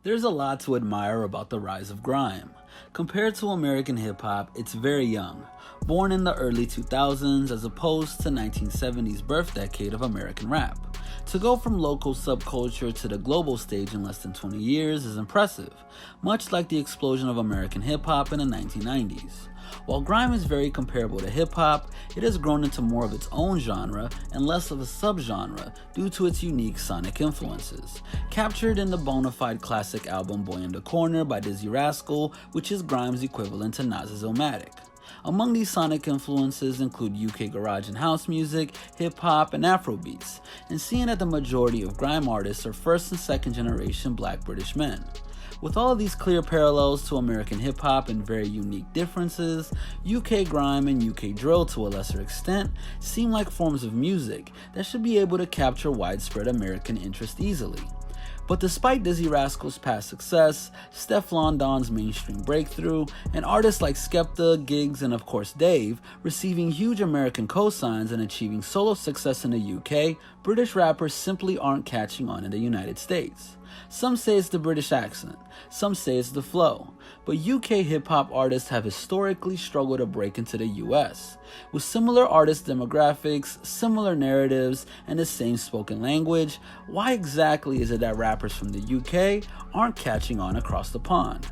There's a lot to admire about the rise of grime. Compared to American hip-hop, it's very young, born in the early 2000s as opposed to 1970s birth decade of American rap. To go from local subculture to the global stage in less than 20 years is impressive, much like the explosion of American hip-hop in the 1990s. While grime is very comparable to hip-hop, it has grown into more of its own genre and less of a subgenre due to its unique sonic influences, captured in the bona fide classic album Boy in the Corner by Dizzee Rascal, which is grime's equivalent to Nas's Illmatic. Among these sonic influences include UK garage and house music, hip-hop, and Afrobeats, and seeing that the majority of grime artists are first and second generation black British men. With all of these clear parallels to American hip-hop and very unique differences, UK grime and UK drill to a lesser extent seem like forms of music that should be able to capture widespread American interest easily. But despite Dizzee Rascal's past success, Stefflon Don's mainstream breakthrough, and artists like Skepta, Giggs, and of course Dave receiving huge American cosigns and achieving solo success in the UK, British rappers simply aren't catching on in the United States. Some say it's the British accent, some say it's the flow, but UK hip-hop artists have historically struggled to break into the US. With similar artist demographics, similar narratives, and the same spoken language, why exactly is it that rappers from the UK aren't catching on across the pond?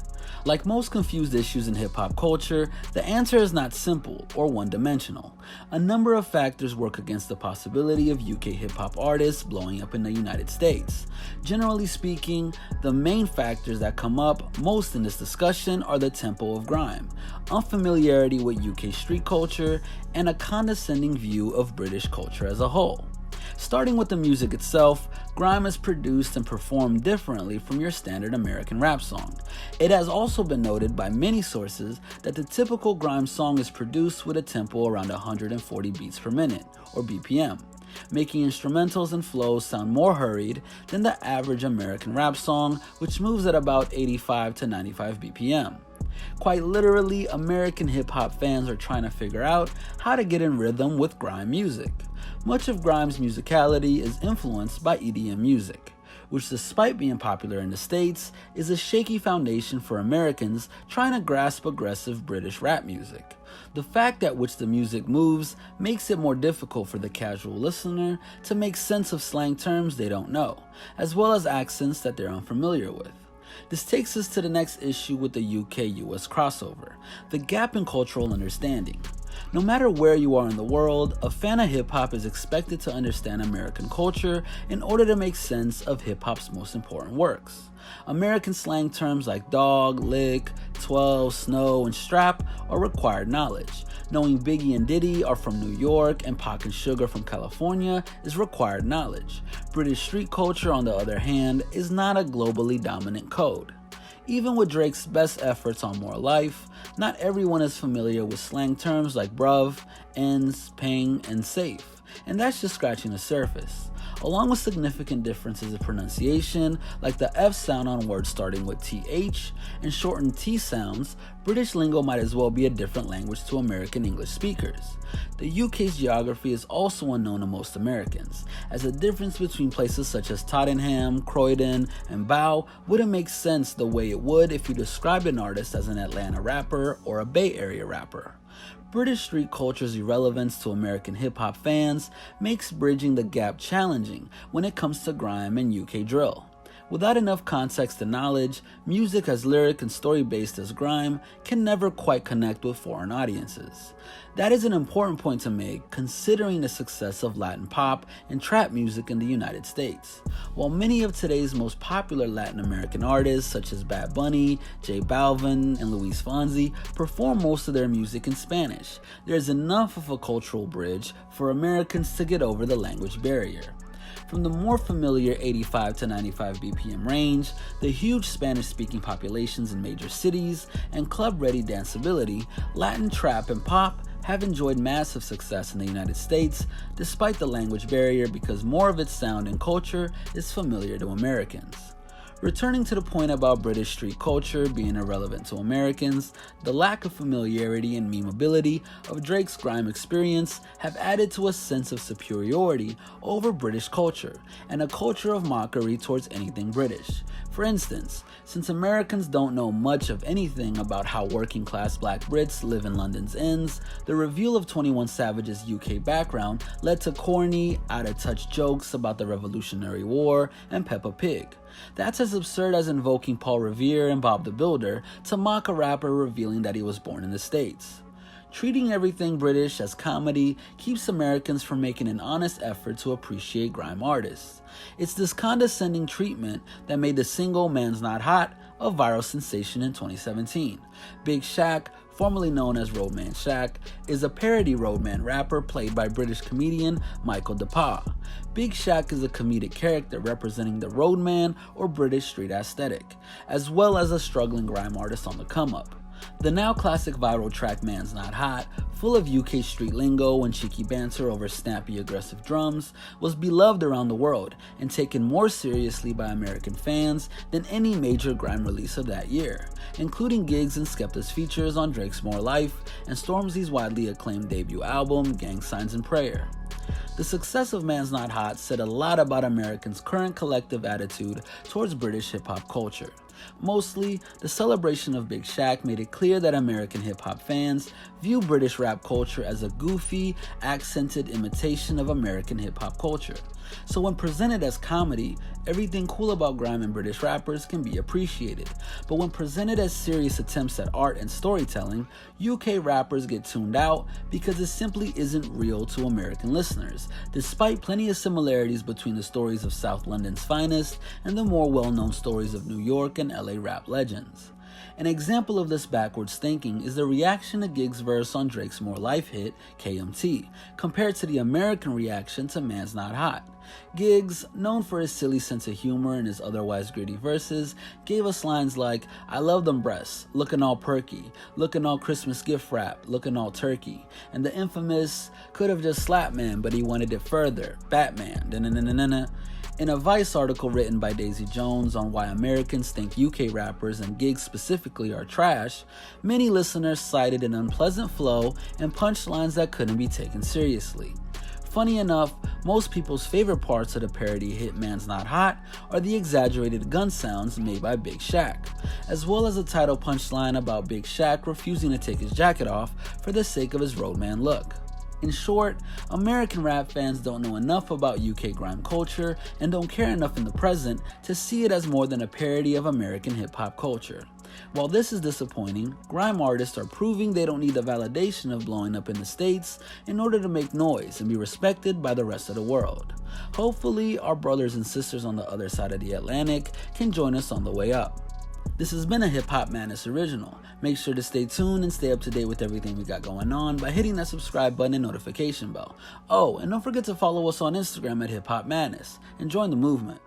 Like most confused issues in hip-hop culture, the answer is not simple or one-dimensional. A number of factors work against the possibility of UK hip-hop artists blowing up in the United States. Generally speaking, the main factors that come up most in this discussion are the tempo of grime, unfamiliarity with UK street culture, and a condescending view of British culture as a whole. Starting with the music itself, grime is produced and performed differently from your standard American rap song. It has also been noted by many sources that the typical grime song is produced with a tempo around 140 beats per minute, or BPM, making instrumentals and flows sound more hurried than the average American rap song, which moves at about 85 to 95 BPM. Quite literally, American hip-hop fans are trying to figure out how to get in rhythm with grime music. Much of grime's musicality is influenced by EDM music, which despite being popular in the States, is a shaky foundation for Americans trying to grasp aggressive British rap music. The fact at which the music moves makes it more difficult for the casual listener to make sense of slang terms they don't know, as well as accents that they're unfamiliar with. This takes us to the next issue with the UK-US crossover, the gap in cultural understanding. No matter where you are in the world, a fan of hip-hop is expected to understand American culture in order to make sense of hip-hop's most important works. American slang terms like dog, lick, 12, snow, and strap are required knowledge. Knowing Biggie and Diddy are from New York and Pac and Sugar from California is required knowledge. British street culture, on the other hand, is not a globally dominant code. Even with Drake's best efforts on More Life, not everyone is familiar with slang terms like bruv, ends, pang, and safe, and that's just scratching the surface. Along with significant differences in pronunciation, like the F sound on words starting with TH and shortened T sounds, British lingo might as well be a different language to American English speakers. The UK's geography is also unknown to most Americans, as the difference between places such as Tottenham, Croydon, and Bow wouldn't make sense the way it would if you described an artist as an Atlanta rapper or a Bay Area rapper. British street culture's irrelevance to American hip-hop fans makes bridging the gap challenging when it comes to grime and UK drill. Without enough context and knowledge, music as lyric and story-based as grime can never quite connect with foreign audiences. That is an important point to make considering the success of Latin pop and trap music in the United States. While many of today's most popular Latin American artists such as Bad Bunny, J Balvin, and Luis Fonsi perform most of their music in Spanish, there's enough of a cultural bridge for Americans to get over the language barrier. From the more familiar 85 to 95 BPM range, the huge Spanish-speaking populations in major cities, and club-ready danceability, Latin trap and pop have enjoyed massive success in the United States despite the language barrier because more of its sound and culture is familiar to Americans. Returning to the point about British street culture being irrelevant to Americans, the lack of familiarity and memeability of Drake's grime experience have added to a sense of superiority over British culture and a culture of mockery towards anything British. For instance, since Americans don't know much of anything about how working class black Brits live in London's inns, the reveal of 21 Savage's UK background led to corny, out-of-touch jokes about the Revolutionary War and Peppa Pig. That's as absurd as invoking Paul Revere and Bob the Builder to mock a rapper revealing that he was born in the States. Treating everything British as comedy keeps Americans from making an honest effort to appreciate grime artists. It's this condescending treatment that made the single Man's Not Hot a viral sensation in 2017. Big Shaq, formerly known as Roadman Shaq, is a parody roadman rapper played by British comedian Michael DePauw. Big Shaq is a comedic character representing the roadman or British street aesthetic, as well as a struggling grime artist on the come-up. The now classic viral track Man's Not Hot, full of UK street lingo and cheeky banter over snappy aggressive drums, was beloved around the world and taken more seriously by American fans than any major grime release of that year, including Giggs and Skepta's features on Drake's More Life and Stormzy's widely acclaimed debut album Gang Signs and Prayer. The success of Man's Not Hot said a lot about Americans' current collective attitude towards British hip-hop culture. Mostly, the celebration of Big Shaq made it clear that American hip-hop fans view British rap culture as a goofy, accented imitation of American hip-hop culture. So when presented as comedy, everything cool about grime and British rappers can be appreciated. But when presented as serious attempts at art and storytelling, UK rappers get tuned out because it simply isn't real to American listeners, despite plenty of similarities between the stories of South London's finest and the more well-known stories of New York and LA rap legends. An example of this backwards thinking is the reaction to Giggs' verse on Drake's More Life hit, KMT, compared to the American reaction to Man's Not Hot. Giggs, known for his silly sense of humor and his otherwise gritty verses, gave us lines like, "I love them breasts, looking all perky, looking all Christmas gift wrap, looking all turkey," and the infamous, "could have just slapped man, but he wanted it further, Batman, da-na-na-na-na." In a Vice article written by Daisy Jones on why Americans think UK rappers and Giggs specifically are trash, many listeners cited an unpleasant flow and punchlines that couldn't be taken seriously. Funny enough, most people's favorite parts of the parody hit Man's Not Hot are the exaggerated gun sounds made by Big Shaq, as well as a title punchline about Big Shaq refusing to take his jacket off for the sake of his roadman look. In short, American rap fans don't know enough about UK grime culture and don't care enough in the present to see it as more than a parody of American hip-hop culture. While this is disappointing, grime artists are proving they don't need the validation of blowing up in the States in order to make noise and be respected by the rest of the world. Hopefully, our brothers and sisters on the other side of the Atlantic can join us on the way up. This has been a Hip Hop Madness original. Make sure to stay tuned and stay up to date with everything we got going on by hitting that subscribe button and notification bell. Oh, and don't forget to follow us on Instagram at Hip Hop Madness and join the movement.